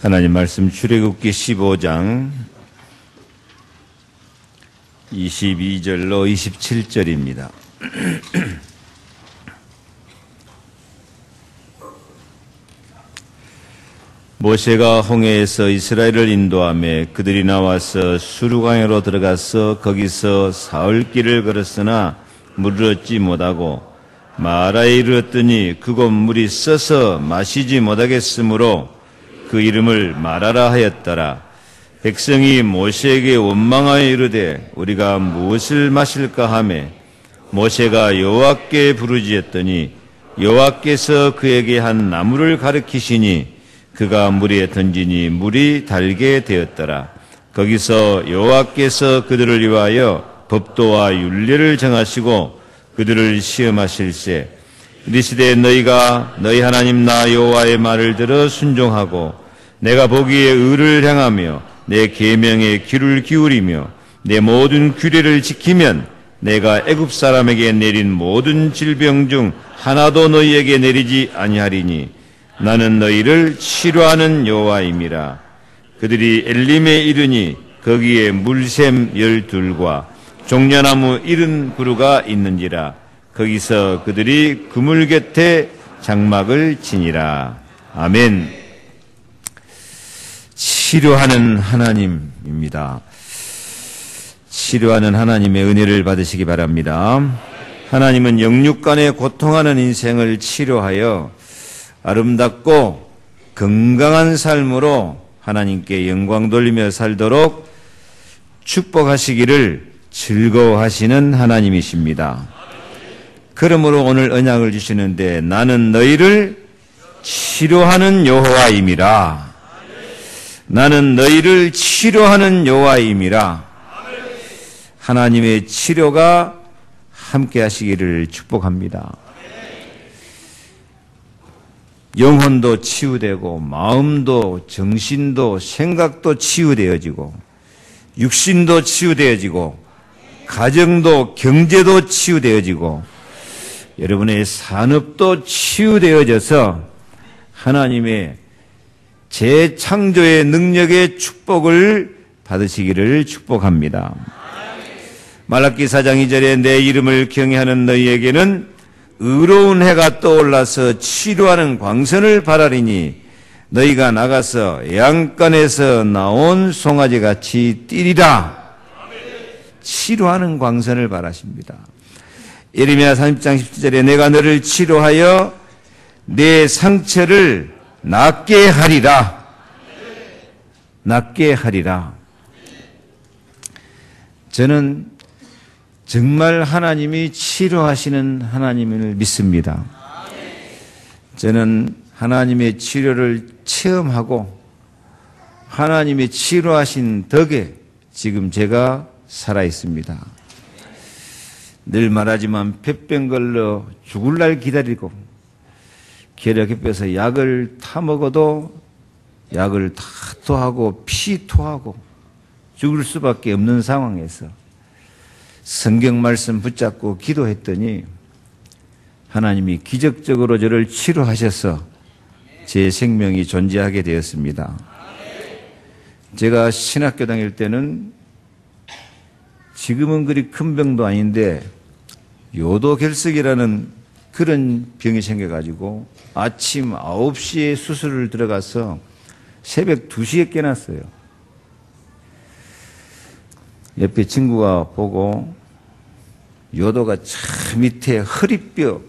하나님 말씀 출애굽기 15장 22절로 27절입니다. 모세가 홍해에서 이스라엘을 인도하며 그들이 나와서 수르강으로 들어가서 거기서 사흘 길을 걸었으나 물을 얻지 못하고 마라에 이르렀더니 그곳 물이 써서 마시지 못하겠으므로 그 이름을 마라라 하였더라. 백성이 모세에게 원망하여 이르되 우리가 무엇을 마실까 하매 모세가 여호와께 부르짖었더니 여호와께서 그에게 한 나무를 가리키시니 그가 물에 던지니 물이 달게 되었더라. 거기서 여호와께서 그들을 위하여 법도와 율례를 정하시고 그들을 시험하실세 이르시되 너희가 너희 하나님 나 여호와의 말을 들어 순종하고 내가 보기에 의를 행하며 내 계명에 귀를 기울이며 내 모든 규례를 지키면 내가 애굽 사람에게 내린 모든 질병 중 하나도 너희에게 내리지 아니하리니 나는 너희를 치료하는 여호와임이라. 그들이 엘림에 이르니 거기에 물샘 12과 종려나무 70그루가 있는지라. 거기서 그들이 그물 곁에 장막을 치니라. 아멘. 치료하는 하나님입니다. 치료하는 하나님의 은혜를 받으시기 바랍니다. 하나님은 영육간에 고통하는 인생을 치료하여 아름답고 건강한 삶으로 하나님께 영광 돌리며 살도록 축복하시기를 즐거워하시는 하나님이십니다. 그러므로 오늘 언약을 주시는데 나는 너희를 치료하는 여호와임이라. 나는 너희를 치료하는 여호와임이라. 하나님의 치료가 함께 하시기를 축복합니다. 영혼도 치유되고 마음도 정신도 생각도 치유되어지고 육신도 치유되어지고 가정도 경제도 치유되어지고 여러분의 산업도 치유되어져서 하나님의 재창조의 능력의 축복을 받으시기를 축복합니다. 말라기 4장 2절에 내 이름을 경외하는 너희에게는 의로운 해가 떠올라서 치료하는 광선을 바라리니 너희가 나가서 양간에서 나온 송아지같이 뛰리라. 치료하는 광선을 바라십니다. 예레미야 30장 17절에 내가 너를 치료하여 내 상처를 낫게 하리라. 낫게 하리라. 저는 정말 하나님이 치료하시는 하나님을 믿습니다. 저는 하나님의 치료를 체험하고 하나님의 치료하신 덕에 지금 제가 살아 있습니다. 늘 말하지만 폐병 걸려 죽을 날 기다리고 혈액 빼서 약을 타먹어도 약을 다 토하고 피 토하고 죽을 수밖에 없는 상황에서 성경 말씀 붙잡고 기도했더니 하나님이 기적적으로 저를 치료하셔서 제 생명이 존재하게 되었습니다. 제가 신학교 다닐 때는 지금은 그리 큰 병도 아닌데 요도결석이라는 그런 병이 생겨가지고 아침 9시에 수술을 들어가서 새벽 2시에 깨났어요. 옆에 친구가 보고 요도가 저 밑에 허리뼈,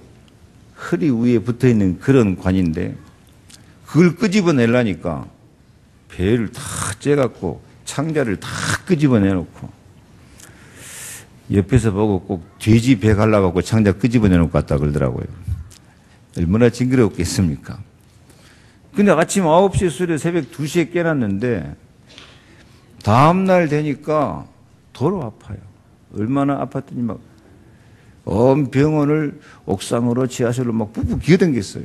허리 위에 붙어있는 그런 관인데 그걸 끄집어내려니까 배를 다 째갖고 창자를 다 끄집어내놓고 옆에서 보고 꼭 돼지 배 갈라갖고 창자 끄집어내놓고 갔다 그러더라고요. 얼마나 징그럽겠습니까? 근데 아침 9시에 수술해 새벽 2시에 깨났는데 다음날 되니까 도로 아파요. 얼마나 아팠더니 막 온 병원을 옥상으로 지하실로 막 푹푹 기어댕겼어요.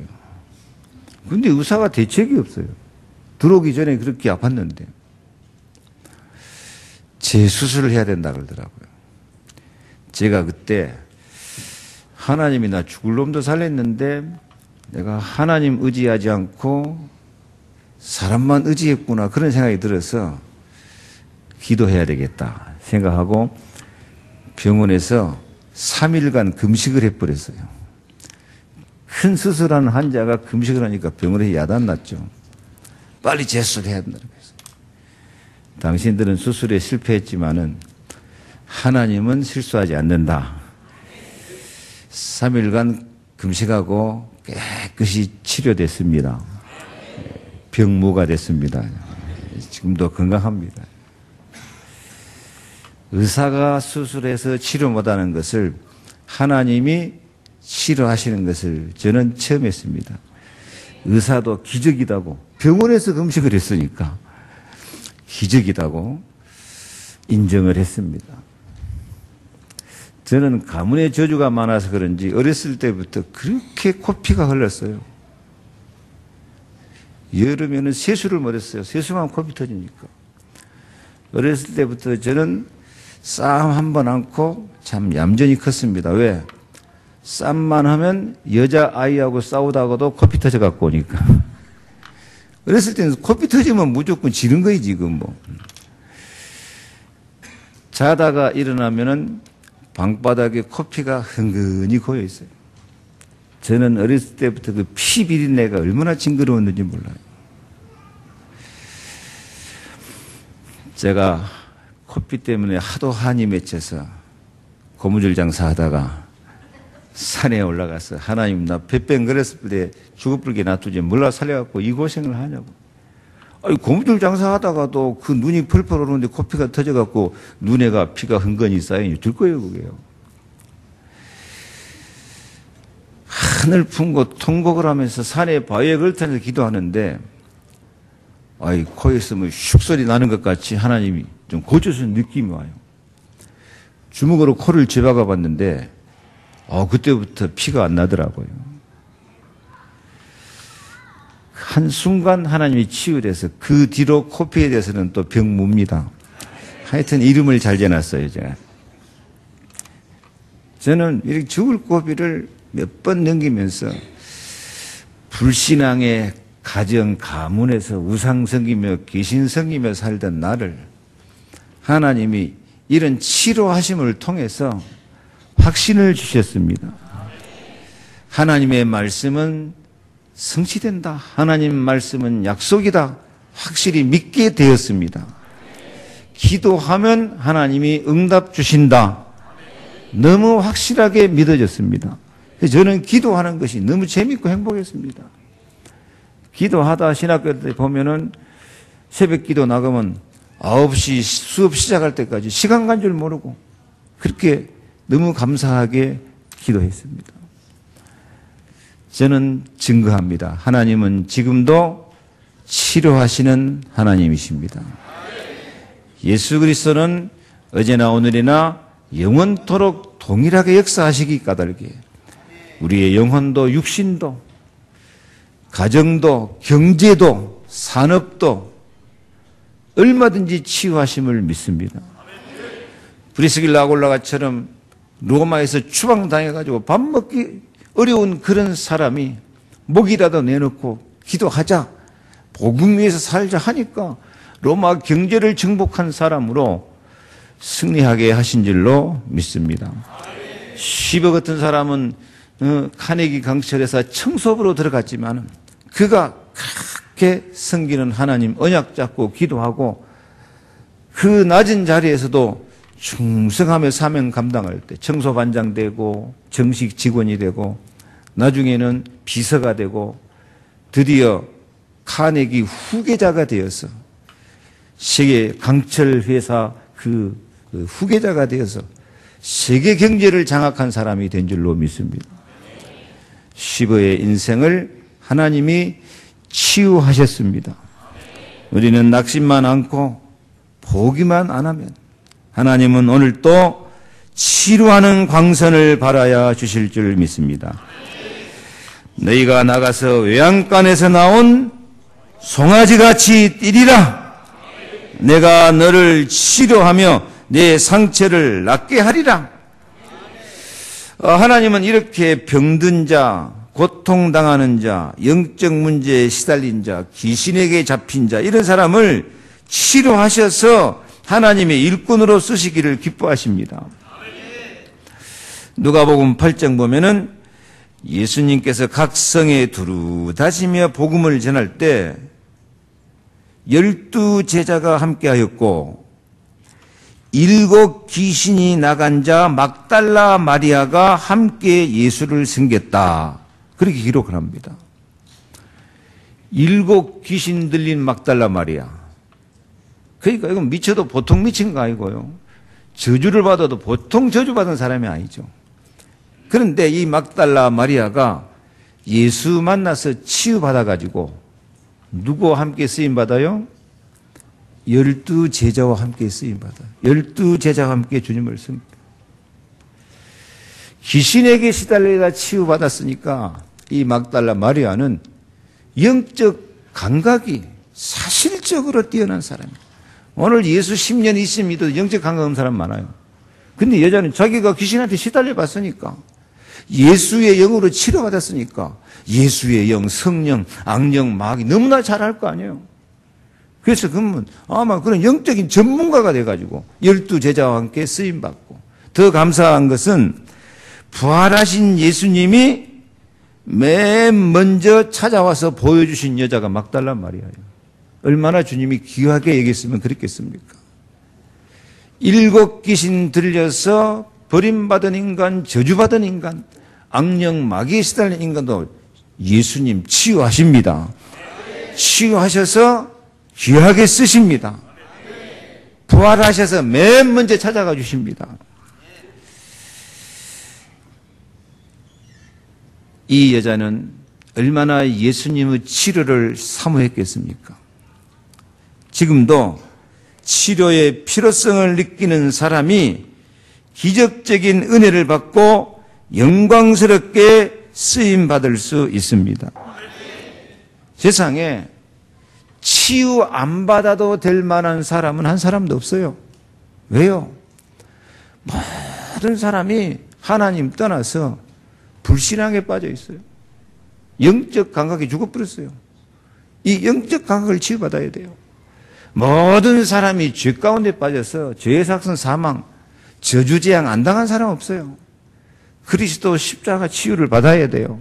근데 의사가 대책이 없어요. 들어오기 전에 그렇게 아팠는데 재수술을 해야 된다 그러더라고요. 제가 그때 하나님이 나 죽을 놈도 살렸는데 내가 하나님 의지하지 않고 사람만 의지했구나 그런 생각이 들어서 기도해야 되겠다 생각하고 병원에서 3일간 금식을 해버렸어요. 큰 수술하는 환자가 금식을 하니까 병원에 야단났죠. 빨리 재수해야 된다고 해서. 당신들은 수술에 실패했지만은 하나님은 실수하지 않는다. 3일간 금식하고 깨끗이 치료됐습니다. 병무가 됐습니다. 지금도 건강합니다. 의사가 수술해서 치료 못하는 것을 하나님이 치료하시는 것을 저는 처음 했습니다. 의사도 기적이다고 병원에서 금식을 했으니까 기적이다고 인정을 했습니다. 저는 가문의 저주가 많아서 그런지 어렸을 때부터 그렇게 코피가 흘렀어요. 여름에는 세수를 못했어요. 세수만 코피 터지니까. 어렸을 때부터 저는 싸움 한 번 않고 참 얌전히 컸습니다. 왜? 싸움만 하면 여자아이하고 싸우다가도 코피 터져갖고 오니까. 어렸을 때는 코피 터지면 무조건 지는 거지, 지금 뭐. 자다가 일어나면은 방바닥에 코피가 흥건히 고여 있어요. 저는 어렸을 때부터 그 피 비린내가 얼마나 징그러웠는지 몰라요. 제가 코피 때문에 하도 한이 맺혀서 고무줄 장사하다가 산에 올라가서 하나님 나 뱃병거렸을 때 죽어버리게 놔두지 몰라 살려갖고 이 고생을 하냐고. 아니 고무줄 장사하다가도 그 눈이 펄펄 오르는데 코피가 터져갖고 눈에가 피가 흥건히 쌓이니 들 거예요 그게요. 하늘 품고 통곡을 하면서 산에 바위에 걸터서 기도하는데 아이 코에서 뭐 슉 소리 나는 것 같이 하나님이 좀 고쳐주는 느낌이 와요. 주먹으로 코를 집어가 봤는데 그때부터 피가 안 나더라고요. 한순간 하나님이 치유돼서 그 뒤로 코피에 대해서는 또 병무입니다. 하여튼 이름을 잘 지어놨어요 제가. 저는 이렇게 죽을 고비를 몇 번 넘기면서 불신앙의 가정 가문에서 우상 섬기며 귀신 섬기며 살던 나를 하나님이 이런 치료하심을 통해서 확신을 주셨습니다. 하나님의 말씀은 성취된다. 하나님 말씀은 약속이다. 확실히 믿게 되었습니다. 기도하면 하나님이 응답 주신다. 너무 확실하게 믿어졌습니다. 저는 기도하는 것이 너무 재밌고 행복했습니다. 기도하다 신학교 때 보면은 새벽 기도 나가면 9시 수업 시작할 때까지 시간 간 줄 모르고 그렇게 너무 감사하게 기도했습니다. 저는 증거합니다. 하나님은 지금도 치료하시는 하나님이십니다. 예수 그리스도는 어제나 오늘이나 영원토록 동일하게 역사하시기 까닭에 우리의 영혼도 육신도 가정도 경제도 산업도 얼마든지 치유하심을 믿습니다. 브리스길라 아골라가처럼 로마에서 추방당해가지고 밥 먹기 어려운 그런 사람이 목이라도 내놓고 기도하자 복음 위에서 살자 하니까 로마 경제를 정복한 사람으로 승리하게 하신 줄로 믿습니다. 시버 같은 사람은 카네기 강철에서 청소부로 들어갔지만 그가 그렇게 섬기는 하나님 언약 잡고 기도하고 그 낮은 자리에서도 충성하며 사명 감당할 때 청소반장 되고 정식 직원이 되고 나중에는 비서가 되고 드디어 카네기 후계자가 되어서 세계 강철 회사 그 후계자가 되어서 세계 경제를 장악한 사람이 된 줄로 믿습니다. 시버의 인생을 하나님이 치유하셨습니다. 우리는 낙심만 않고 보기만 안 하면 하나님은 오늘 또 치료하는 광선을 발하여 주실 줄 믿습니다. 너희가 나가서 외양간에서 나온 송아지같이 뛰리라. 내가 너를 치료하며 내 상처를 낫게 하리라. 하나님은 이렇게 병든 자, 고통당하는 자, 영적 문제에 시달린 자, 귀신에게 잡힌 자, 이런 사람을 치료하셔서 하나님의 일꾼으로 쓰시기를 기뻐하십니다. 누가복음 8장 보면은 예수님께서 각 성에 두루 다니며 복음을 전할 때 12 제자가 함께하였고 7 귀신이 나간 자 막달라 마리아가 함께 예수를 섬겼다. 그렇게 기록을 합니다. 7 귀신 들린 막달라 마리아. 그러니까 이건 미쳐도 보통 미친 거 아니고요. 저주를 받아도 보통 저주받은 사람이 아니죠. 그런데 이 막달라 마리아가 예수 만나서 치유받아가지고 누구와 함께 쓰임받아요? 12 제자와 함께 쓰임받아요. 12 제자와 함께 주님을 섬깁니다. 귀신에게 시달리다 치유받았으니까 이 막달라 마리아는 영적 감각이 사실적으로 뛰어난 사람이에요. 오늘 예수 10년, 20년 믿어도 영적 감각 없는 사람 많아요. 근데 여자는 자기가 귀신한테 시달려 봤으니까 예수의 영으로 치료받았으니까 예수의 영, 성령, 악령, 마귀 너무나 잘 알 거 아니에요. 그래서 그러면 아마 그런 영적인 전문가가 돼가지고 12 제자와 함께 쓰임받고, 더 감사한 것은 부활하신 예수님이 맨 먼저 찾아와서 보여주신 여자가 막달라 마리아예요. 얼마나 주님이 귀하게 얘기했으면 그랬겠습니까? 7 귀신 들려서 버림받은 인간, 저주받은 인간, 악령, 마귀에 시달린 인간도 예수님 치유하십니다. 치유하셔서 귀하게 쓰십니다. 부활하셔서 맨 먼저 찾아가 주십니다. 이 여자는 얼마나 예수님의 치료를 사모했겠습니까? 지금도 치료의 필요성을 느끼는 사람이 기적적인 은혜를 받고 영광스럽게 쓰임받을 수 있습니다. 세상에 치유 안 받아도 될 만한 사람은 한 사람도 없어요. 왜요? 모든 사람이 하나님 떠나서 불신앙에 빠져 있어요. 영적 감각이 죽어버렸어요. 이 영적 감각을 치유받아야 돼요. 모든 사람이 죄 가운데 빠져서 죄의 삭선 사망, 저주재앙 안 당한 사람 없어요. 그리스도 십자가 치유를 받아야 돼요.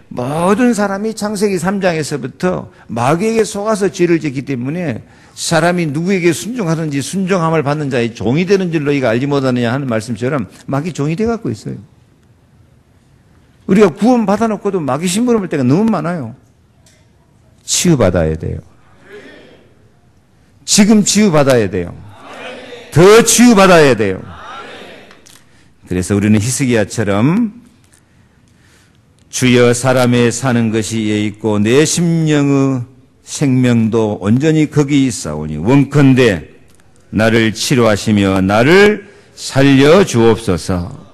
모든 사람이 창세기 3장에서부터 마귀에게 속아서 죄를 짓기 때문에 사람이 누구에게 순종하든지 순종함을 받는 자의 종이 되는 줄 너희가 알지 못하느냐 하는 말씀처럼 마귀 종이 돼갖고 있어요. 우리가 구원 받아놓고도 마귀 심부름할 때가 너무 많아요. 치유받아야 돼요. 지금 치유받아야 돼요. 더 치유받아야 돼요. 그래서 우리는 히스기야처럼 주여 사람의 사는 것이 이에 있고 내 심령의 생명도 온전히 거기 있사오니 원컨대 나를 치료하시며 나를 살려주옵소서.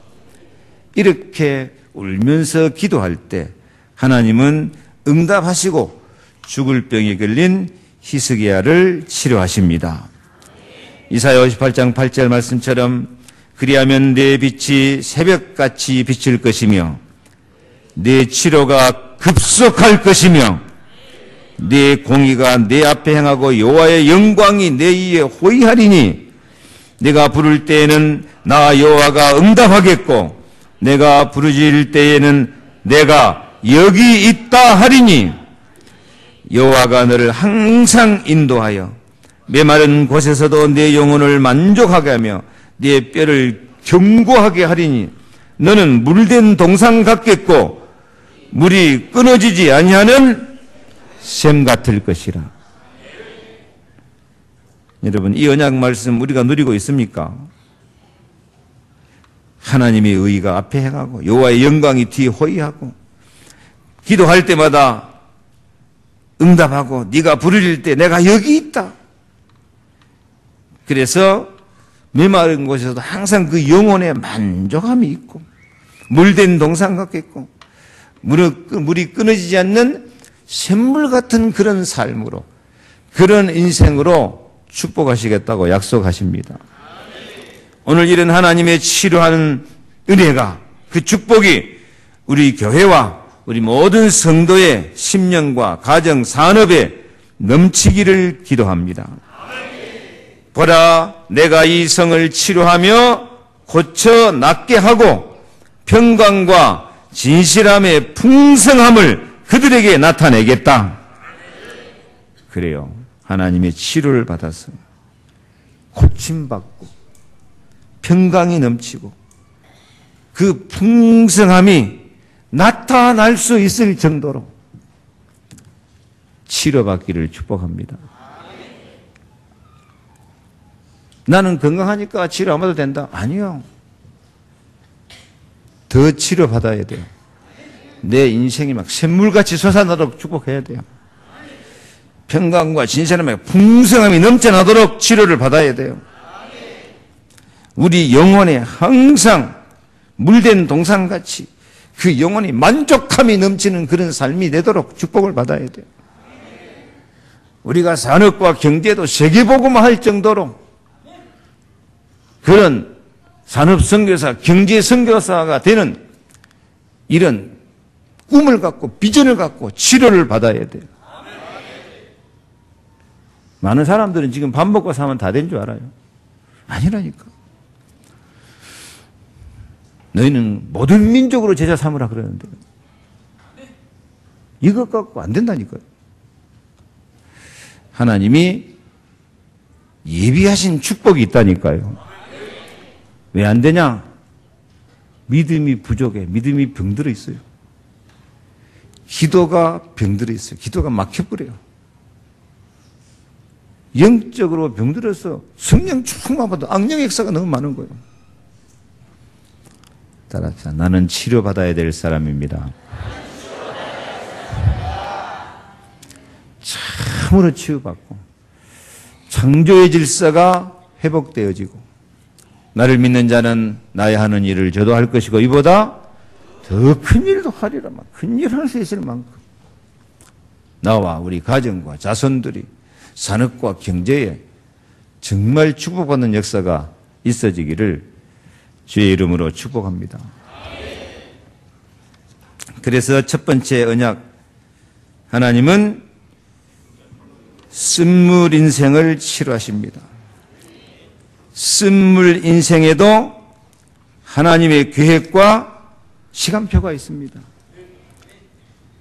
이렇게 울면서 기도할 때 하나님은 응답하시고 죽을 병에 걸린 히스기야를 치료하십니다. 이사야 58장 8절 말씀처럼 그리하면 내 빛이 새벽같이 비칠 것이며 내 치료가 급속할 것이며 내 공의가 내 앞에 행하고 여호와의 영광이 내 위에 호위하리니 내가 부를 때에는 나 여호와가 응답하겠고 내가 부르짖을 때에는 내가 여기 있다 하리니 여호와가 너를 항상 인도하여 메마른 곳에서도 내 영혼을 만족하게 하며 네 뼈를 견고하게 하리니 너는 물된 동상 같겠고 물이 끊어지지 아니하는 샘 같을 것이라. 여러분, 이 언약 말씀 우리가 누리고 있습니까? 하나님의 의가 앞에 행하고 여호와의 영광이 뒤에 호위하고 기도할 때마다 응답하고 네가 부르짖을 때 내가 여기 있다. 그래서 메마른 곳에서도 항상 그 영혼에 만족함이 있고 물된 동상 같겠고 물이 끊어지지 않는 샘물 같은 그런 삶으로 그런 인생으로 축복하시겠다고 약속하십니다. 오늘 이런 하나님의 치료하는 은혜가 그 축복이 우리 교회와 우리 모든 성도의 심령과 가정, 산업에 넘치기를 기도합니다. 보라, 내가 이 성을 치료하며 고쳐 낫게 하고 평강과 진실함의 풍성함을 그들에게 나타내겠다. 그래요. 하나님의 치료를 받아서 고침받고 평강이 넘치고 그 풍성함이 나타날 수 있을 정도로 치료받기를 축복합니다. 나는 건강하니까 치료 안 받아도 된다. 아니요. 더 치료받아야 돼요. 내 인생이 막 샘물같이 솟아나도록 축복해야 돼요. 평강과 진실함의 풍성함이 넘쳐나도록 치료를 받아야 돼요. 우리 영혼에 항상 물된 동산같이 그 영혼이 만족함이 넘치는 그런 삶이 되도록 축복을 받아야 돼요. 우리가 산업과 경제도 세계보고만 할 정도로 그런 산업선교사, 경제선교사가 되는 이런 꿈을 갖고 비전을 갖고 치료를 받아야 돼요. 많은 사람들은 지금 밥 먹고 사면 다 된 줄 알아요. 아니라니까. 너희는 모든 민족으로 제자 삼으라 그러는데 이것 갖고 안 된다니까요. 하나님이 예비하신 축복이 있다니까요. 왜 안 되냐? 믿음이 부족해. 믿음이 병들어 있어요. 기도가 병들어 있어요. 기도가 막혀버려요. 영적으로 병들어서 성령 충만받아 악령 역사가 너무 많은 거예요. 따라서 나는 치료받아야 될 사람입니다. 참으로 치유받고 창조의 질서가 회복되어지고 나를 믿는 자는 나의 하는 일을 저도 할 것이고 이보다 더 큰 일도 하리라. 큰 일 할 수 있을 만큼 나와 우리 가정과 자손들이 산업과 경제에 정말 축복받는 역사가 있어지기를 주의 이름으로 축복합니다. 그래서 첫 번째 언약, 하나님은 쓴물 인생을 치료하십니다. 쓴물 인생에도 하나님의 계획과 시간표가 있습니다.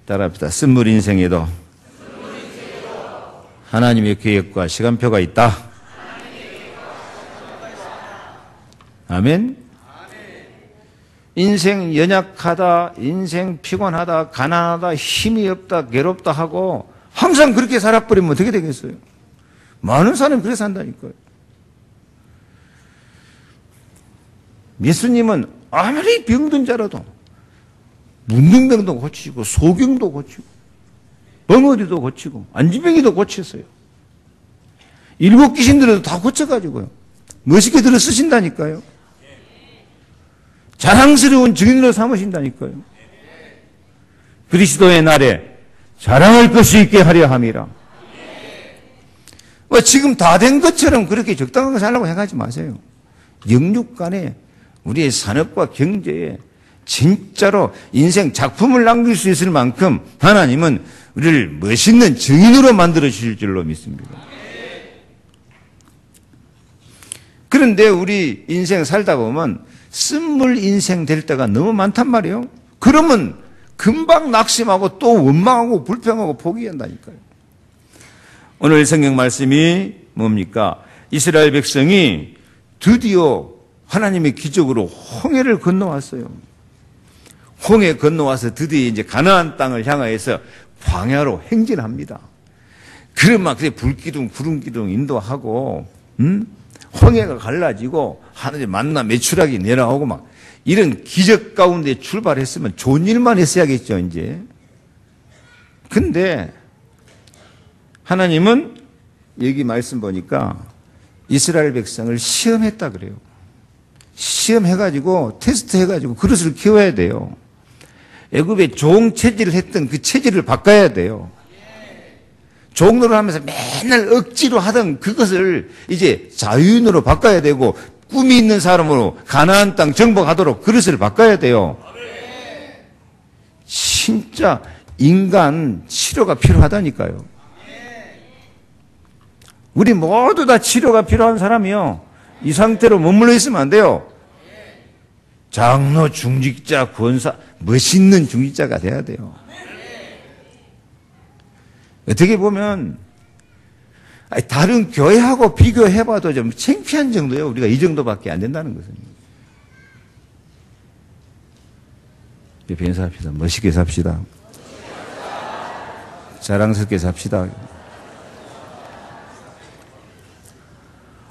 따라합시다. 쓴물 인생에도 하나님의 계획과 시간표가 있다. 아멘. 인생 연약하다, 인생 피곤하다, 가난하다, 힘이 없다, 괴롭다 하고 항상 그렇게 살아버리면 어떻게 되겠어요? 많은 사람이 그렇게 산다니까요. 예수님은 아무리 병든 자라도 문둥병도 고치고 소경도 고치고 벙어리도 고치고 안진병이도 고쳤어요. 일곱 귀신들도 다 고쳐가지고요. 멋있게 들어 쓰신다니까요. 자랑스러운 증인으로 삼으신다니까요. 그리스도의 날에 자랑할 것이 있게 하려 함이라. 지금 다 된 것처럼 그렇게 적당하게 살라고 생각하지 마세요. 영육간에 우리의 산업과 경제에 진짜로 인생 작품을 남길 수 있을 만큼 하나님은 우리를 멋있는 증인으로 만들어 주실 줄로 믿습니다. 그런데 우리 인생 살다 보면 쓴물 인생 될 때가 너무 많단 말이에요. 그러면 금방 낙심하고 또 원망하고 불평하고 포기한다니까요. 오늘 성경 말씀이 뭡니까? 이스라엘 백성이 드디어 하나님의 기적으로 홍해를 건너왔어요. 홍해 건너와서 드디어 이제 가나안 땅을 향하여서 광야로 행진합니다. 그러면 그래 불기둥, 구름기둥 인도하고, 홍해가 갈라지고 하늘의 만나 메추라기 내려오고 막 이런 기적 가운데 출발했으면 좋은 일만 했어야겠죠, 이제. 근데 하나님은 여기 말씀 보니까 이스라엘 백성을 시험했다 그래요. 시험해가지고 테스트해가지고 그릇을 키워야 돼요. 애굽에 종 체질을 했던 그 체질을 바꿔야 돼요. 종노릇 하면서 맨날 억지로 하던 그것을 이제 자유인으로 바꿔야 되고 꿈이 있는 사람으로 가나안 땅 정복하도록 그릇을 바꿔야 돼요. 진짜 인간 치료가 필요하다니까요. 우리 모두 다 치료가 필요한 사람이요. 이 상태로 머물러 있으면 안 돼요. 장로, 중직자, 권사, 멋있는 중직자가 돼야 돼요. 어떻게 보면 다른 교회하고 비교해봐도 좀 창피한 정도예요. 우리가 이 정도밖에 안 된다는 것은. 변호사합시다. 멋있게 삽시다. 자랑스럽게 삽시다.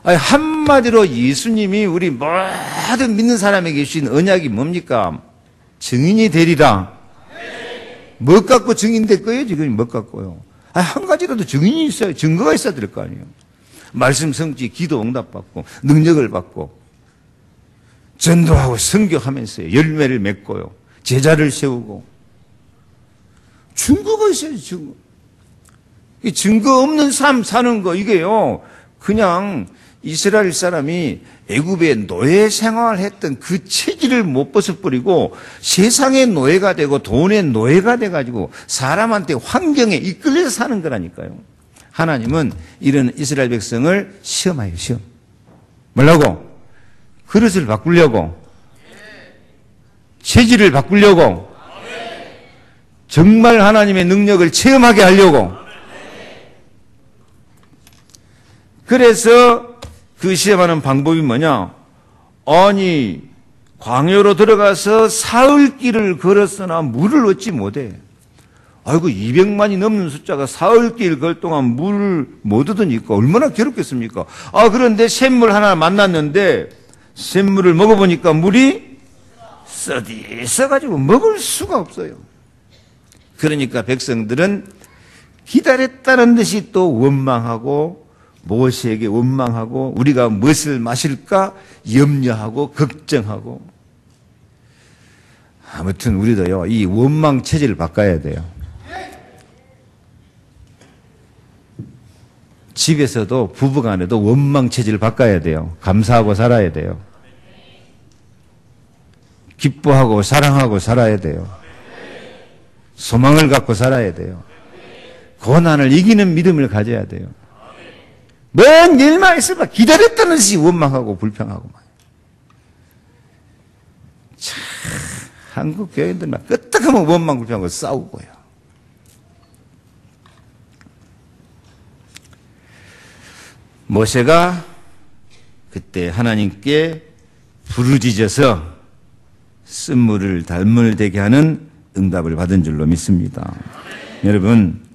한마디로 예수님이 우리 모든 믿는 사람에게 주신 언약이 뭡니까? 증인이 되리라. 뭐 갖고 증인될 거예요? 지금 뭐 갖고요? 한 가지라도 증인이 있어요. 증거가 있어야 될 거 아니에요. 말씀 성취, 기도 응답받고 능력을 받고 전도하고 선교하면서 열매를 맺고요. 제자를 세우고 증거가 있어야지. 증거. 이 증거 없는 삶 사는 거 이게요. 그냥 이스라엘 사람이 애굽에 노예 생활했던 그 체질을 못 벗어버리고 세상의 노예가 되고 돈의 노예가 돼가지고 사람한테 환경에 이끌려서 사는 거라니까요. 하나님은 이런 이스라엘 백성을 시험하여 시험. 뭐라고? 그릇을 바꾸려고. 체질을 바꾸려고. 정말 하나님의 능력을 체험하게 하려고. 그래서 그 시험하는 방법이 뭐냐? 아니, 광야로 들어가서 사흘 길을 걸었으나 물을 얻지 못해. 아이고, 200만이 넘는 숫자가 사흘 길 걸 동안 물을 못 얻으니까 얼마나 괴롭겠습니까? 그런데 샘물 하나 만났는데 샘물을 먹어보니까 물이 써가지고 먹을 수가 없어요. 그러니까 백성들은 기다렸다는 듯이 또 원망하고 모세에게 원망하고 우리가 무엇을 마실까 염려하고 걱정하고. 아무튼 우리도요, 이 원망 체질을 바꿔야 돼요. 집에서도 부부간에도 원망 체질을 바꿔야 돼요. 감사하고 살아야 돼요. 기뻐하고 사랑하고 살아야 돼요. 소망을 갖고 살아야 돼요. 고난을 이기는 믿음을 가져야 돼요. 먼 일만 있어봐 기다렸다는 듯이 원망하고 불평하고 막. 참, 한국 교회들만 끄떡하면 원망 불평하고 싸우고요. 모세가 그때 하나님께 부르짖어서 쓴물을 달물 되게 하는 응답을 받은 줄로 믿습니다. 여러분,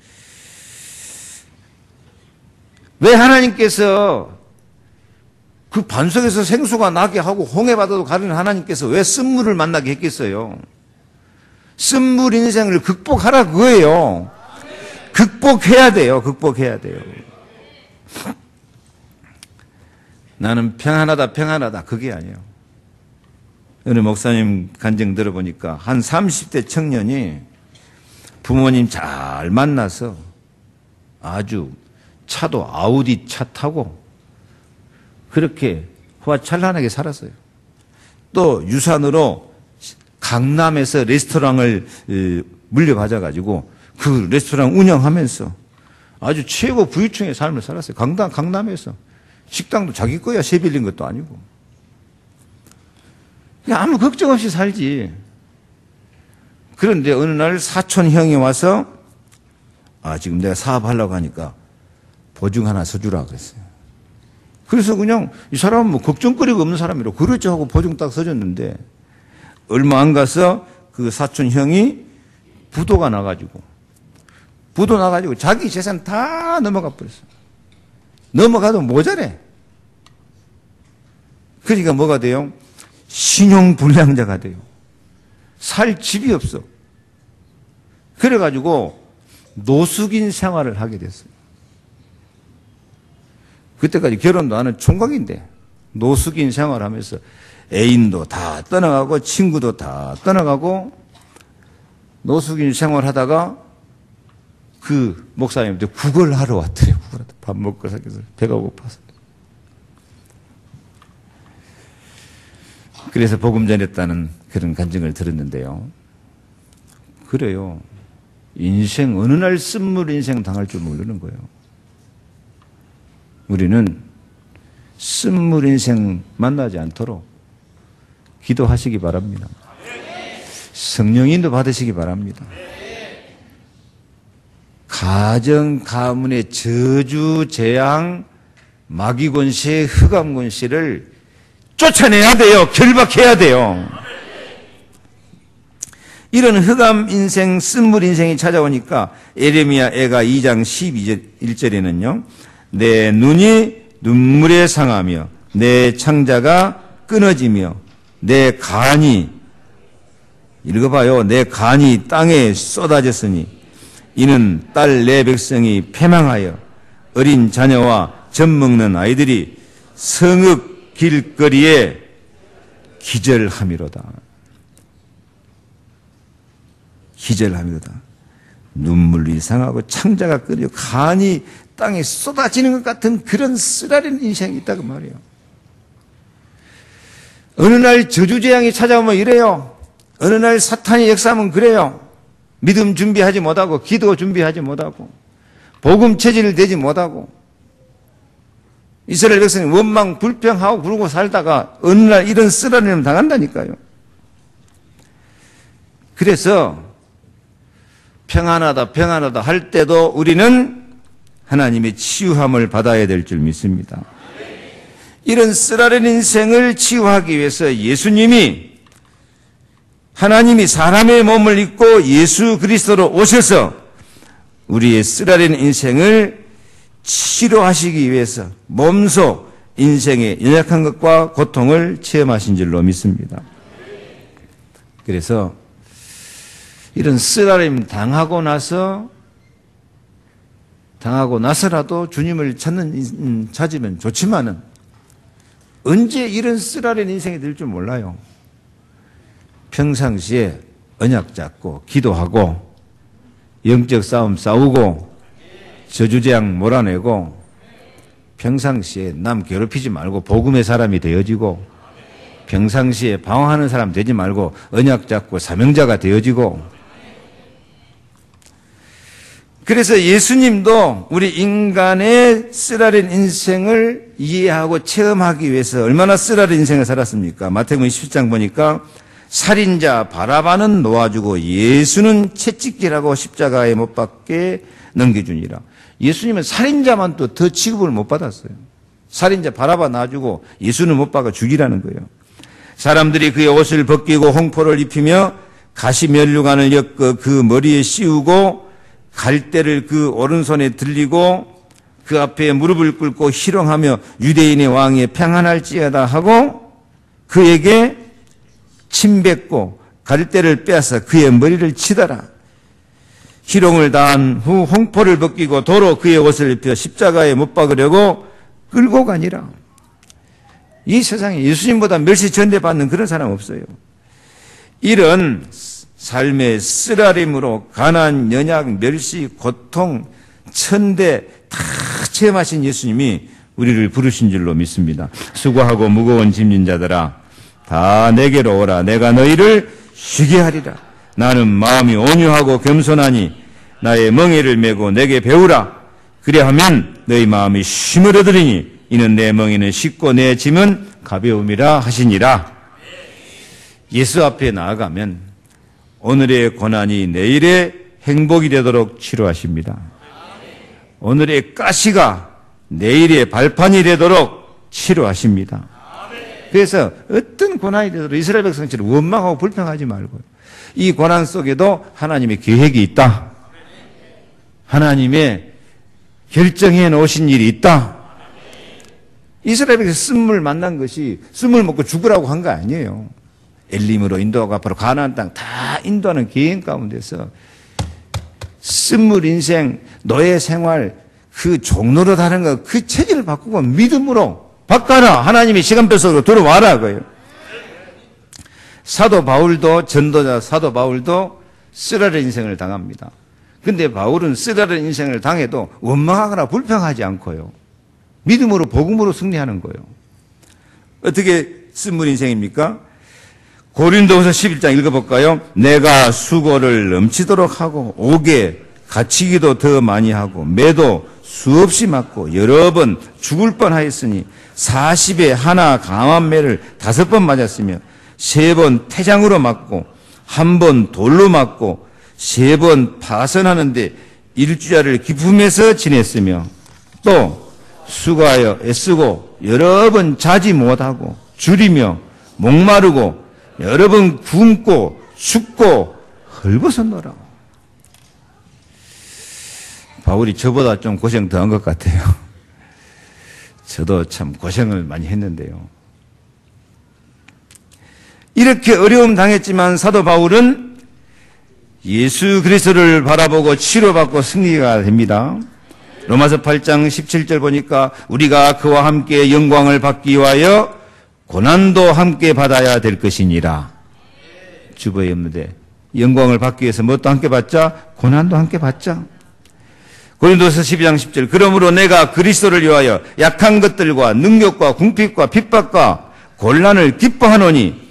왜 하나님께서 그 반석에서 생수가 나게 하고 홍해바다도 가르는 하나님께서 왜 쓴물을 만나게 했겠어요? 쓴물 인생을 극복하라 그거예요. 극복해야 돼요. 극복해야 돼요. 나는 평안하다 그게 아니에요. 어느 목사님 간증 들어보니까 한 30대 청년이 부모님 잘 만나서 아주 차도 아우디 차 타고 그렇게 호화찬란하게 살았어요. 또 유산으로 강남에서 레스토랑을 물려받아가지고 그 레스토랑 운영하면서 아주 최고 부유층의 삶을 살았어요. 강남에서. 식당도 자기 거야. 새 빌린 것도 아니고. 아무 걱정 없이 살지. 그런데 어느 날 사촌 형이 와서 지금 내가 사업하려고 하니까 보증 하나 서주라 그랬어요. 그래서 그냥 이 사람은 뭐 걱정거리가 없는 사람이라고 그렇죠 하고 보증 딱 서줬는데 얼마 안 가서 그 사촌 형이 부도가 나가지고 자기 재산 다 넘어가 버렸어요. 넘어가도 모자래. 그러니까 뭐가 돼요? 신용불량자가 돼요. 살 집이 없어. 그래가지고 노숙인 생활을 하게 됐어요. 그때까지 결혼도 안 한 총각인데 노숙인 생활하면서 애인도 다 떠나가고 친구도 다 떠나가고 노숙인 생활하다가 그 목사님한테 국어를 하러 왔더래요. 밥 먹고 살면서 배가 고파서. 그래서 복음 전했다는 그런 간증을 들었는데요. 그래요. 인생, 어느 날 쓴물 인생 당할 줄 모르는 거예요. 우리는 쓴물 인생 만나지 않도록 기도하시기 바랍니다. 성령인도 받으시기 바랍니다. 가정, 가문의 저주, 재앙, 마귀 권세, 흑암 권세를 쫓아내야 돼요. 결박해야 돼요. 이런 흑암 인생, 쓴물 인생이 찾아오니까 에레미야 애가 2장 11절에는요. 내 눈이 눈물에 상하며 내 창자가 끊어지며 내 간이, 읽어봐요. 내 간이 땅에 쏟아졌으니 이는 딸 내 백성이 패망하여 어린 자녀와 젖먹는 아이들이 성읍 길거리에 기절함이로다. 기절함이로다. 눈물이 상하고 창자가 끓여 간이 땅에 쏟아지는 것 같은 그런 쓰라린 인생이 있다고 말이에요. 어느 날 저주재앙이 찾아오면 이래요. 어느 날 사탄이 역사하면 그래요. 믿음 준비하지 못하고 기도 준비하지 못하고 복음 체질 되지 못하고 이스라엘 백성이 원망 불평하고 그러고 살다가 어느 날 이런 쓰라린 일 당한다니까요. 그래서 평안하다 평안하다 할 때도 우리는 하나님의 치유함을 받아야 될 줄 믿습니다. 이런 쓰라린 인생을 치유하기 위해서 예수님이 하나님이 사람의 몸을 입고 예수 그리스도로 오셔서 우리의 쓰라린 인생을 치료하시기 위해서 몸소 인생의 연약한 것과 고통을 체험하신 줄로 믿습니다. 그래서 이런 쓰라림 당하고 나서라도 주님을 찾으면 좋지만은 언제 이런 쓰라린 인생이 될 줄 몰라요. 평상시에 언약 잡고 기도하고 영적 싸움 싸우고 저주재앙 몰아내고 평상시에 남 괴롭히지 말고 복음의 사람이 되어지고 평상시에 방황하는 사람 되지 말고 언약 잡고 사명자가 되어지고 그래서 예수님도 우리 인간의 쓰라린 인생을 이해하고 체험하기 위해서 얼마나 쓰라린 인생을 살았습니까? 마태복음 17장 보니까 살인자 바라바는 놓아주고 예수는 채찍질하고 십자가에 못 박게 넘겨주니라. 예수님은 살인자만 또 더 취급을 못 받았어요. 살인자 바라바 놔주고 예수는 못 박아 죽이라는 거예요. 사람들이 그의 옷을 벗기고 홍포를 입히며 가시면류관을 엮어 그 머리에 씌우고 갈대를 그 오른손에 들리고 그 앞에 무릎을 꿇고 희롱하며 유대인의 왕이 평안할지어다 하고 그에게 침 뱉고 갈대를 빼앗아 그의 머리를 치더라. 희롱을 당한 후 홍포를 벗기고 도로 그의 옷을 입혀 십자가에 못 박으려고 끌고 가니라. 이 세상에 예수님보다 멸시 전대받는 그런 사람 없어요. 이런 삶의 쓰라림으로 가난, 연약, 멸시, 고통, 천대 다 체험하신 예수님이 우리를 부르신 줄로 믿습니다. 수고하고 무거운 짐진 자들아 다 내게로 오라. 내가 너희를 쉬게 하리라. 나는 마음이 온유하고 겸손하니 나의 멍에를 메고 내게 배우라. 그리하면 너희 마음이 쉼을 얻으리니 이는 내 멍에는 쉽고 내 짐은 가벼움이라 하시니라. 예수 앞에 나아가면 오늘의 고난이 내일의 행복이 되도록 치료하십니다. 오늘의 가시가 내일의 발판이 되도록 치료하십니다. 그래서 어떤 고난이 되도록 이스라엘 백성처럼 원망하고 불평하지 말고요. 이 고난 속에도 하나님의 계획이 있다. 하나님의 결정해 놓으신 일이 있다. 이스라엘 백성 쓴물 만난 것이 쓴물 먹고 죽으라고 한 거 아니에요. 엘림으로 인도하고 앞으로 가나안 땅 다 인도하는 계획 가운데서 쓴물 인생, 노예 생활, 그 종로로 다른 거, 그 체질을 바꾸고 믿음으로 바꿔라. 하나님의 시간표 속으로 들어와라. 그거예요. 사도 바울도, 전도자 사도 바울도 쓰라린 인생을 당합니다. 근데 바울은 쓰라린 인생을 당해도 원망하거나 불평하지 않고요. 믿음으로, 복음으로 승리하는 거예요. 어떻게 쓴물 인생입니까? 고린도후서 11장 읽어볼까요? 내가 수고를 넘치도록 하고 옥에 갇히기도 더 많이 하고 매도 수없이 맞고 여러 번 죽을 뻔하였으니 40에 하나 강한 매를 5번 맞았으며 3번 태장으로 맞고 1번 돌로 맞고 3번 파선하는데 일주야를 기품에서 지냈으며 또 수고하여 애쓰고 여러 번 자지 못하고 줄이며 목마르고 여러 번 굶고 춥고 헐벗었노라. 바울이 저보다 좀 고생 더 한 것 같아요. 저도 참 고생을 많이 했는데요. 이렇게 어려움 당했지만 사도 바울은 예수 그리스도를 바라보고 치료받고 승리가 됩니다. 로마서 8장 17절 보니까 우리가 그와 함께 영광을 받기 위하여 고난도 함께 받아야 될 것이니라. 주보에 없는데 영광을 받기 위해서 뭣도 함께 받자? 고난도 함께 받자. 고린도서 12장 10절 그러므로 내가 그리스도를 위하여 약한 것들과 능력과 궁핍과 핍박과 곤란을 기뻐하노니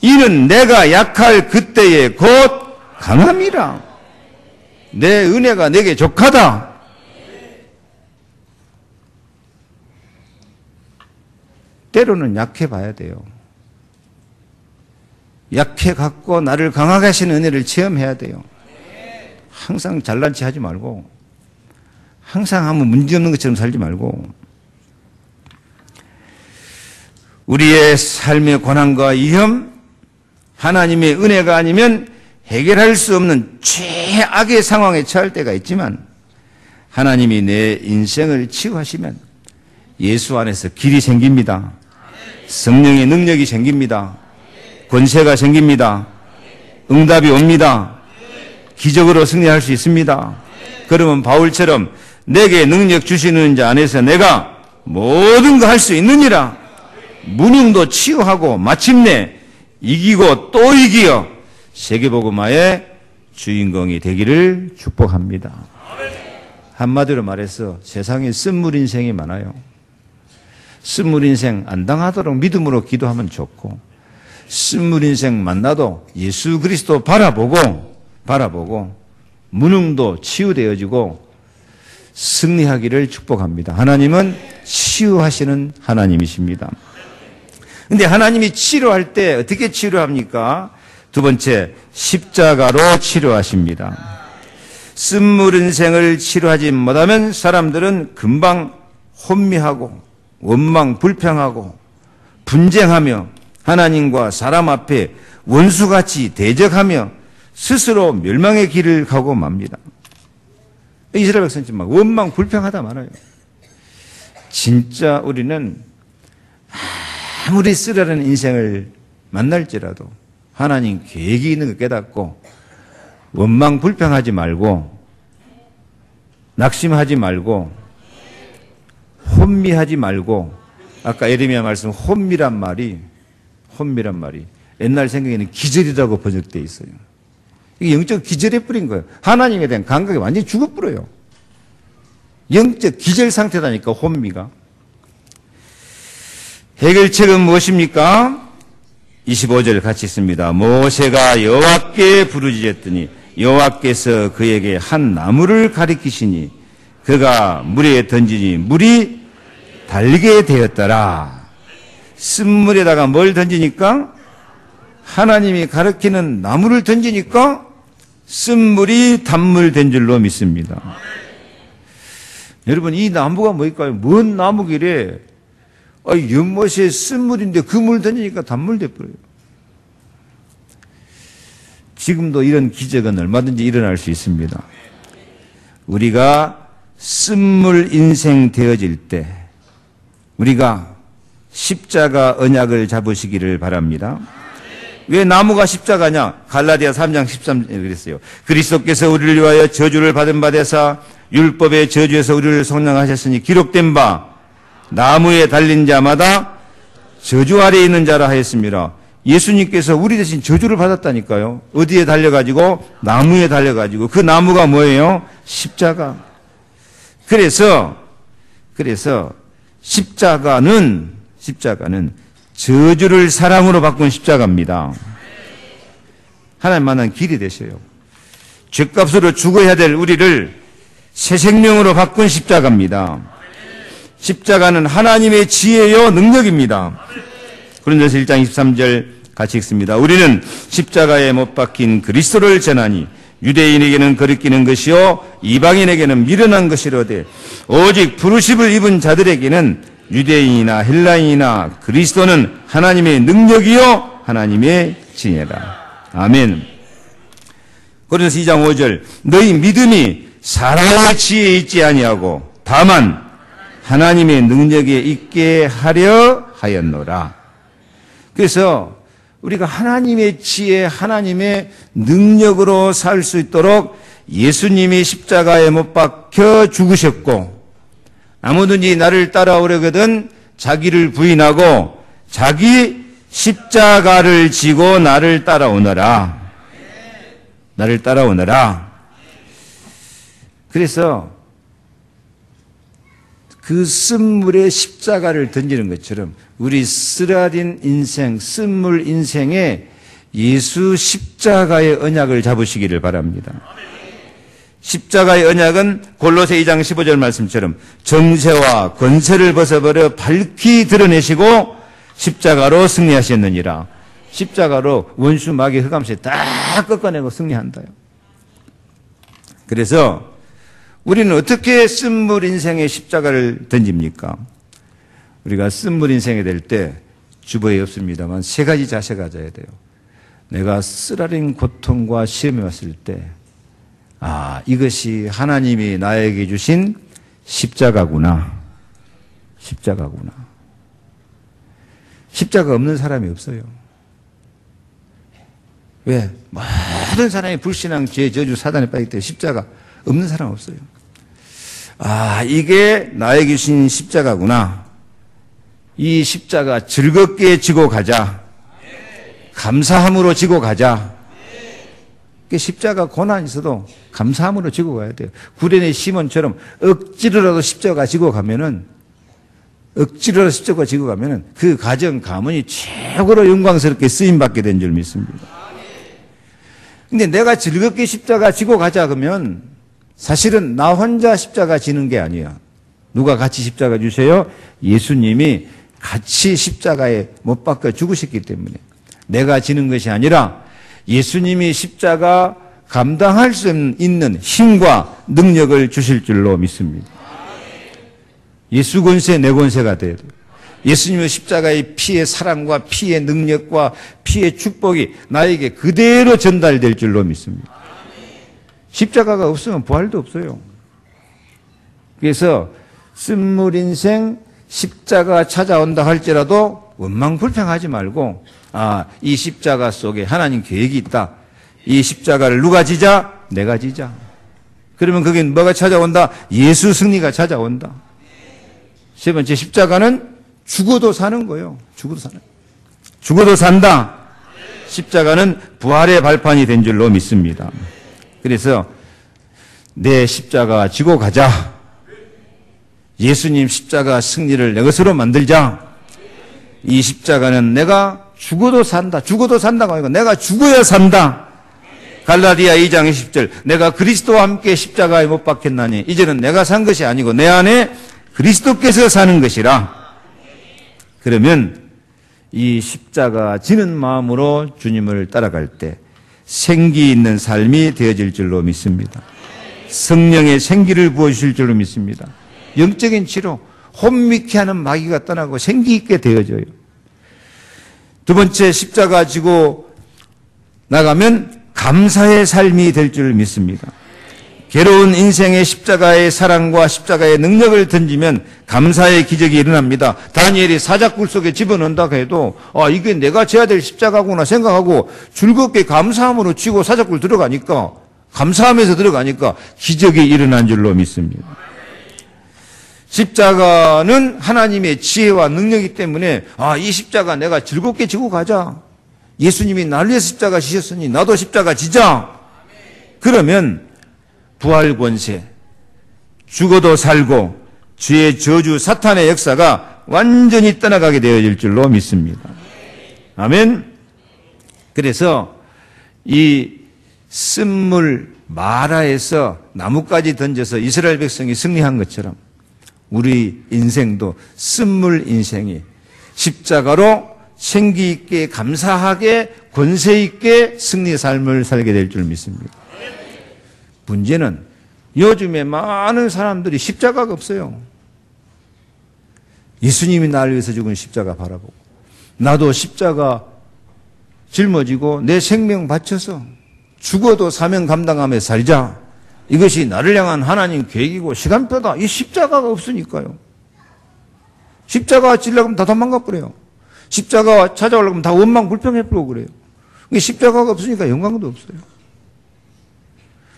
이는 내가 약할 그때에 곧 강함이라. 내 은혜가 내게 족하다. 때로는 약해 봐야 돼요. 약해 갖고 나를 강하게 하시는 은혜를 체험해야 돼요. 항상 잘난 체 하지 말고 항상 아무 문제없는 것처럼 살지 말고 우리의 삶의 고난과 위험 하나님의 은혜가 아니면 해결할 수 없는 최악의 상황에 처할 때가 있지만 하나님이 내 인생을 치유하시면 예수 안에서 길이 생깁니다. 성령의 능력이 생깁니다. 권세가 생깁니다. 응답이 옵니다. 기적으로 승리할 수 있습니다. 그러면 바울처럼 내게 능력 주시는 자 안에서 내가 모든 거 할 수 있느니라. 문흥도 치유하고 마침내 이기고 또 이기어 세계복음화의 주인공이 되기를 축복합니다. 한마디로 말해서 세상에 쓴물 인생이 많아요. 쓴물 인생 안 당하도록 믿음으로 기도하면 좋고 쓴물 인생 만나도 예수 그리스도 바라보고 무능도 치유되어지고 승리하기를 축복합니다. 하나님은 치유하시는 하나님이십니다. 그런데 하나님이 치료할 때 어떻게 치료합니까? 두 번째, 십자가로 치료하십니다. 쓴물 인생을 치료하지 못하면 사람들은 금방 혼미하고 원망 불평하고 분쟁하며 하나님과 사람 앞에 원수같이 대적하며 스스로 멸망의 길을 가고 맙니다. 이스라엘 백성들 막 원망 불평하다 말아요. 진짜 우리는 아무리 쓰라는 인생을 만날지라도 하나님 계획이 있는 걸 깨닫고 원망 불평하지 말고 낙심하지 말고 혼미하지 말고 아까 예레미야 말씀 혼미란 말이 옛날 생각에는 기절이라고 번역되어 있어요. 이게 영적 기절에 뿌린 거예요. 하나님에 대한 감각이 완전히 죽어버려요. 영적 기절 상태다니까 혼미가. 해결책은 무엇입니까? 25절 같이 있습니다. 모세가 여호와께 부르짖었더니 여호와께서 그에게 한 나무를 가리키시니 그가 물에 던지니 물이 달게 되었더라. 쓴물에다가 뭘 던지니까? 하나님이 가리키는 나무를 던지니까 쓴물이 단물 된 줄로 믿습니다. 여러분 이 나무가 뭘까요? 뭔 나무길래 연못에 쓴물인데 그 물 던지니까 단물 돼버려요. 지금도 이런 기적은 얼마든지 일어날 수 있습니다. 우리가 쓴물 인생 되어질 때 우리가 십자가 언약을 잡으시기를 바랍니다. 왜 나무가 십자가냐? 갈라디아 3장 13절에 그랬어요. 그리스도께서 우리를 위하여 저주를 받은 바 되사 율법의 저주에서 우리를 속량하셨으니 기록된 바 나무에 달린 자마다 저주 아래에 있는 자라 하였습니다. 예수님께서 우리 대신 저주를 받았다니까요. 어디에 달려가지고? 나무에 달려가지고. 그 나무가 뭐예요? 십자가. 그래서 십자가는 저주를 사랑으로 바꾼 십자가입니다. 하나님 만난 길이 되셔요. 죄값으로 죽어야 될 우리를 새 생명으로 바꾼 십자가입니다. 십자가는 하나님의 지혜요 능력입니다. 고린도서 1장 23절 같이 읽습니다. 우리는 십자가에 못 박힌 그리스도를 전하니 유대인에게는 거리끼는 것이요 이방인에게는 미련한 것이로되 오직 부르심을 입은 자들에게는 유대인이나 헬라인이나 그리스도는 하나님의 능력이요 하나님의 지혜라. 아멘. 고린도서 2장 5절 너희 믿음이 사람의 지혜에 있지 아니하고 다만 하나님의 능력에 있게 하려 하였노라. 그래서 우리가 하나님의 지혜, 하나님의 능력으로 살 수 있도록 예수님이 십자가에 못 박혀 죽으셨고 아무든지 나를 따라오려거든 자기를 부인하고 자기 십자가를 지고 나를 따라오너라. 나를 따라오너라. 그래서 그 쓴물에 십자가를 던지는 것처럼 우리 쓰라린 인생, 쓴물 인생에 예수 십자가의 언약을 잡으시기를 바랍니다. 십자가의 언약은 골로새 2장 15절 말씀처럼 정세와 권세를 벗어버려 밝히 드러내시고 십자가로 승리하셨느니라. 십자가로 원수 마귀 흑암세 다 꺾어내고 승리한다요. 그래서 우리는 어떻게 쓴물 인생에 십자가를 던집니까? 우리가 쓴물 인생에 될 때 주보에 없습니다만 세 가지 자세가 가져야 돼요. 내가 쓰라린 고통과 시험에 왔을 때 이것이 하나님이 나에게 주신 십자가구나. 십자가구나. 십자가 없는 사람이 없어요. 왜? 모든 사람이 불신앙, 죄, 저주, 사단에 빠지기 때문에 십자가 없는 사람 없어요. 이게 나에게 주신 십자가구나. 이 십자가 즐겁게 지고 가자. 감사함으로 지고 가자. 십자가 고난이 있어도 감사함으로 지고 가야 돼요. 구레네 시몬처럼 억지로라도 십자가 지고 가면은 그 가정, 가문이 최고로 영광스럽게 쓰임받게 된 줄 믿습니다. 근데 내가 즐겁게 십자가 지고 가자 그러면 사실은 나 혼자 십자가 지는 게 아니야. 누가 같이 십자가 주세요? 예수님이 같이 십자가에 못 박혀 죽으셨기 때문에 내가 지는 것이 아니라 예수님이 십자가 감당할 수 있는 힘과 능력을 주실 줄로 믿습니다. 예수 권세, 내 권세가 돼야 돼요. 예수님의 십자가의 피의 사랑과 피의 능력과 피의 축복이 나에게 그대로 전달될 줄로 믿습니다. 십자가가 없으면 부활도 없어요. 그래서 쓴물 인생 십자가 찾아온다 할지라도 원망불평하지 말고 이 십자가 속에 하나님 계획이 있다. 이 십자가를 누가 지자? 내가 지자. 그러면 그게 뭐가 찾아온다? 예수 승리가 찾아온다. 세 번째 십자가는 죽어도 사는 거예요. 죽어도 산다. 십자가는 부활의 발판이 된 줄로 믿습니다. 그래서 내 십자가 지고 가자. 예수님 십자가 승리를 내 것으로 만들자. 이 십자가는 내가 죽어도 산다. 죽어도 산다가 아니고 내가 죽어야 산다. 갈라디아 2장 20절 내가 그리스도와 함께 십자가에 못 박혔나니 이제는 내가 산 것이 아니고 내 안에 그리스도께서 사는 것이라. 그러면 이 십자가 지는 마음으로 주님을 따라갈 때 생기 있는 삶이 되어질 줄로 믿습니다. 성령의 생기를 부어주실 줄로 믿습니다. 영적인 치료, 혼미케 하는 마귀가 떠나고 생기 있게 되어져요. 두 번째 십자가 지고 나가면 감사의 삶이 될 줄 믿습니다. 괴로운 인생의 십자가의 사랑과 십자가의 능력을 던지면 감사의 기적이 일어납니다. 다니엘이 사자굴 속에 집어넣는다고 해도 이게 내가 져야 될 십자가구나 생각하고 즐겁게 감사함으로 치고 사자굴 들어가니까 감사하면서 들어가니까 기적이 일어난 줄로 믿습니다. 십자가는 하나님의 지혜와 능력이기 때문에 이 십자가 내가 즐겁게 지고 가자. 예수님이 나를 위해서 십자가 지셨으니 나도 십자가 지자. 그러면 부활 권세, 죽어도 살고 주의 저주 사탄의 역사가 완전히 떠나가게 되어질 줄로 믿습니다. 아멘. 그래서 이 쓴물 마라에서 나뭇가지 던져서 이스라엘 백성이 승리한 것처럼 우리 인생도 쓴물 인생이 십자가로 생기 있게 감사하게 권세 있게 승리의 삶을 살게 될 줄 믿습니다. 문제는 요즘에 많은 사람들이 십자가가 없어요. 예수님이 나를 위해서 죽은 십자가 바라보고 나도 십자가 짊어지고 내 생명 바쳐서 죽어도 사명 감당하며 살자. 이것이 나를 향한 하나님 계획이고 시간표다. 이 십자가가 없으니까요. 십자가 지려고 하면 다 도망가 버려요. 십자가 찾아오려고 하면 다 원망 불평해 버리고 그래요. 십자가가 없으니까 영광도 없어요.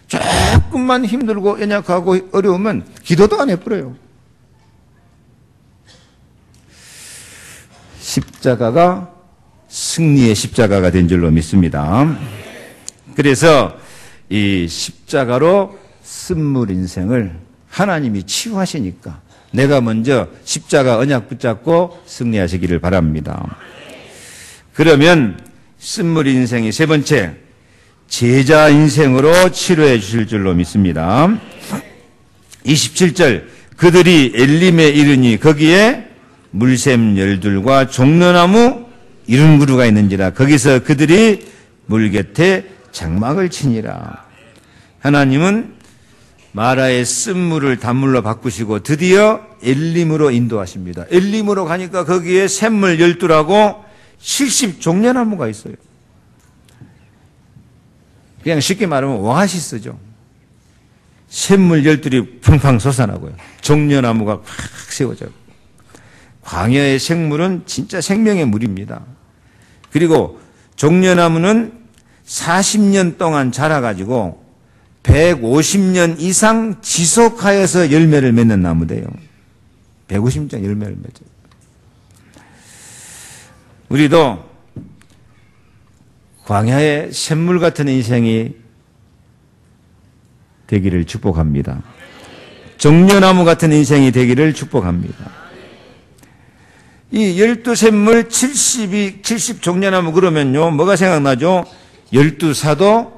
조금만 힘들고 연약하고 어려우면 기도도 안 해버려요. 십자가가 승리의 십자가가 된 줄로 믿습니다. 그래서 이 십자가로 쓴물 인생을 하나님이 치유하시니까 내가 먼저 십자가 언약 붙잡고 승리하시기를 바랍니다. 그러면 쓴물 인생이 세 번째 제자 인생으로 치료해 주실 줄로 믿습니다. 27절 그들이 엘림에 이르니 거기에 물샘 열둘과 종려나무 이른 그루가 있는지라 거기서 그들이 물 곁에 장막을 치니라. 하나님은 마라의 쓴물을 단물로 바꾸시고 드디어 엘림으로 인도하십니다. 엘림으로 가니까 거기에 샘물 열둘하고 70종려나무가 있어요. 그냥 쉽게 말하면 오아시스죠. 샘물 열둘이 팡팡 솟아나고요. 종려나무가 팍 세워져요. 광야의 생물은 진짜 생명의 물입니다. 그리고 종려나무는 40년 동안 자라가지고 150년 이상 지속하여서 열매를 맺는 나무대요. 150년 열매를 맺어요. 우리도 광야의 샘물 같은 인생이 되기를 축복합니다. 종려나무 같은 인생이 되기를 축복합니다. 이 12샘물 70종려나무 그러면요 뭐가 생각나죠? 12사도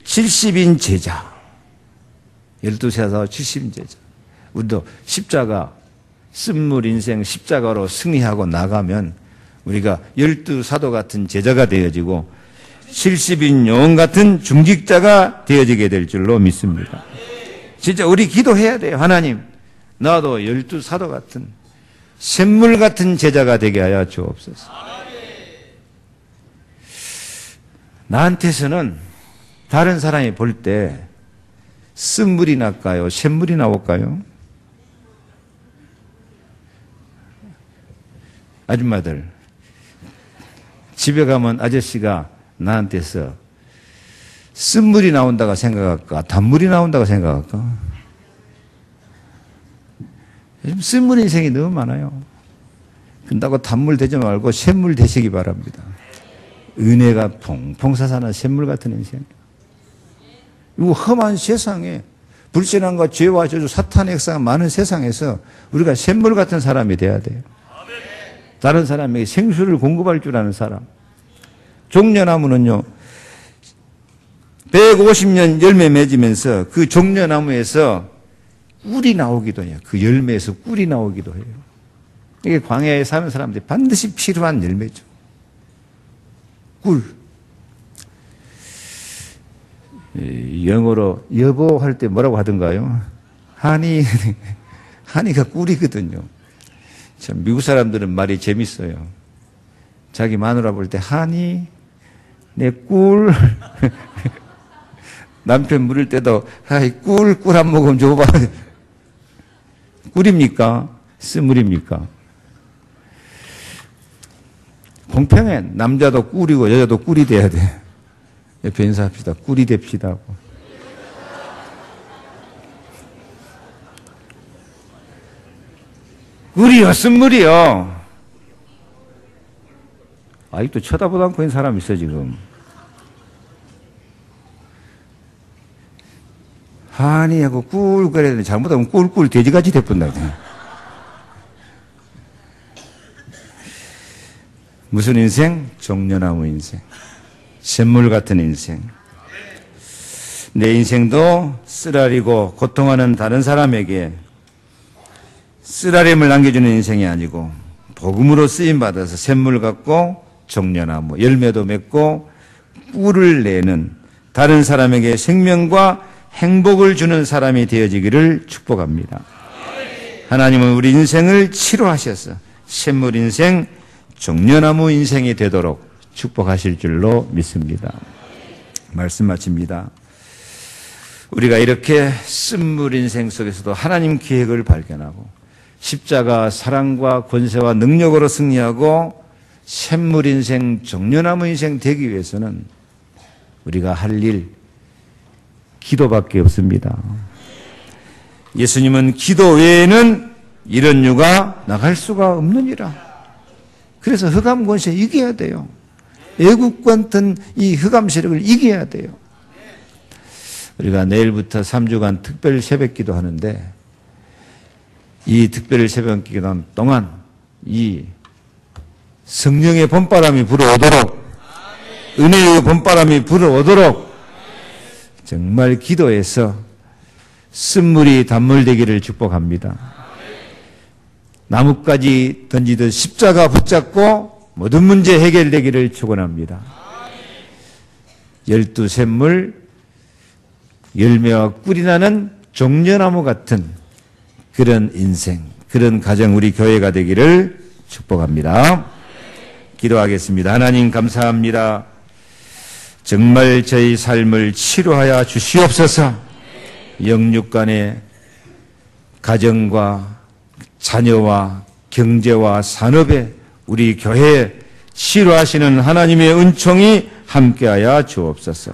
70인 제자. 12사도 70인 제자. 우리도 십자가 쓴물 인생 십자가로 승리하고 나가면 우리가 12사도 같은 제자가 되어지고 70인 영혼 같은 중직자가 되어지게 될 줄로 믿습니다. 진짜 우리 기도해야 돼요. 하나님 나도 12사도 같은 샘물 같은 제자가 되게 하여 주옵소서. 나한테서는 다른 사람이 볼 때 쓴물이 날까요? 샘물이 나올까요? 아줌마들 집에 가면 아저씨가 나한테서 쓴물이 나온다고 생각할까? 단물이 나온다고 생각할까? 요즘 쓴물 인생이 너무 많아요. 그런다고 단물 되지 말고 샘물 되시기 바랍니다. 은혜가 퐁퐁 솟아나는 샘물 같은 인생. 이 험한 세상에 불신앙과 죄와 저주 사탄의 역사가 많은 세상에서 우리가 샘물 같은 사람이 돼야 돼요. 다른 사람에게 생수를 공급할 줄 아는 사람. 종려나무는요 150년 열매 맺으면서 그 종려나무에서 꿀이 나오기도 해요. 그 열매에서 꿀이 나오기도 해요. 이게 광야에 사는 사람들이 반드시 필요한 열매죠. 꿀. 영어로 여보 할 때 뭐라고 하던가요? 하니가 꿀이거든요. 참 미국 사람들은 말이 재밌어요. 자기 마누라 볼 때 하니 내 꿀. 남편 물을 때도 꿀 한 모금 줘봐. 꿀입니까? 쓴물입니까? 공평해. 남자도 꿀이고 여자도 꿀이 돼야 돼. 옆에 인사합시다. 꿀이 됩시다. 꿀이요, 쓴물이요. 아직도 쳐다보도 않고 있는 사람 있어, 지금. 하니하고 꿀 그래야 되는데 잘못하면 꿀꿀 돼지같이 돼본다. 무슨 인생? 종려나무 인생. 샘물 같은 인생. 내 인생도 쓰라리고 고통하는 다른 사람에게 쓰라림을 남겨주는 인생이 아니고 복음으로 쓰임받아서 샘물 같고 종려나무 열매도 맺고 꿀을 내는 다른 사람에게 생명과 행복을 주는 사람이 되어지기를 축복합니다. 하나님은 우리 인생을 치료하셔서 샘물 인생, 종려나무 인생이 되도록 축복하실 줄로 믿습니다. 말씀 마칩니다. 우리가 이렇게 쓴물 인생 속에서도 하나님 계획을 발견하고 십자가 사랑과 권세와 능력으로 승리하고 샘물 인생, 종려나무 인생 되기 위해서는 우리가 할 일 기도밖에 없습니다. 예수님은 기도 외에는 이런 유가 나갈 수가 없느니라. 그래서 흑암 권세 이겨야 돼요. 애국과 같은 이 흑암 세력을 이겨야 돼요. 우리가 내일부터 3주간 특별 새벽 기도 하는데 이 특별 새벽 기도 동안 이 성령의 봄바람이 불어오도록 은혜의 봄바람이 불어오도록 정말 기도해서 쓴물이 단물 되기를 축복합니다. 나뭇가지 던지듯 십자가 붙잡고 모든 문제 해결되기를 축원합니다. 12샘물 열매와 꿀이 나는 종려나무 같은 그런 인생, 그런 가정 우리 교회가 되기를 축복합니다. 기도하겠습니다. 하나님 감사합니다. 정말 저희 삶을 치료하여 주시옵소서. 영육 간의 가정과 자녀와 경제와 산업에 우리 교회에 치료하시는 하나님의 은총이 함께하여 주옵소서.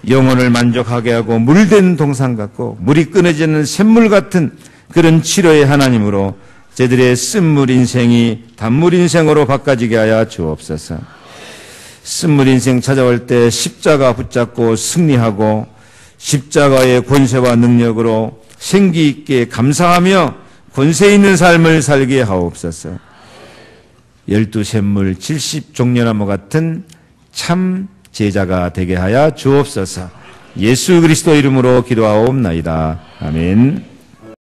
영혼을 만족하게 하고 물된 동상 같고 물이 끊어지는 샘물 같은 그런 치료의 하나님으로 저희들의 쓴물 인생이 단물 인생으로 바꿔지게 하여 주옵소서. 쓴물 인생 찾아올 때 십자가 붙잡고 승리하고 십자가의 권세와 능력으로 생기 있게 감사하며 권세 있는 삶을 살게 하옵소서. 12샘물 70종려나무 같은 참 제자가 되게 하여 주옵소서. 예수 그리스도 이름으로 기도하옵나이다. 아멘.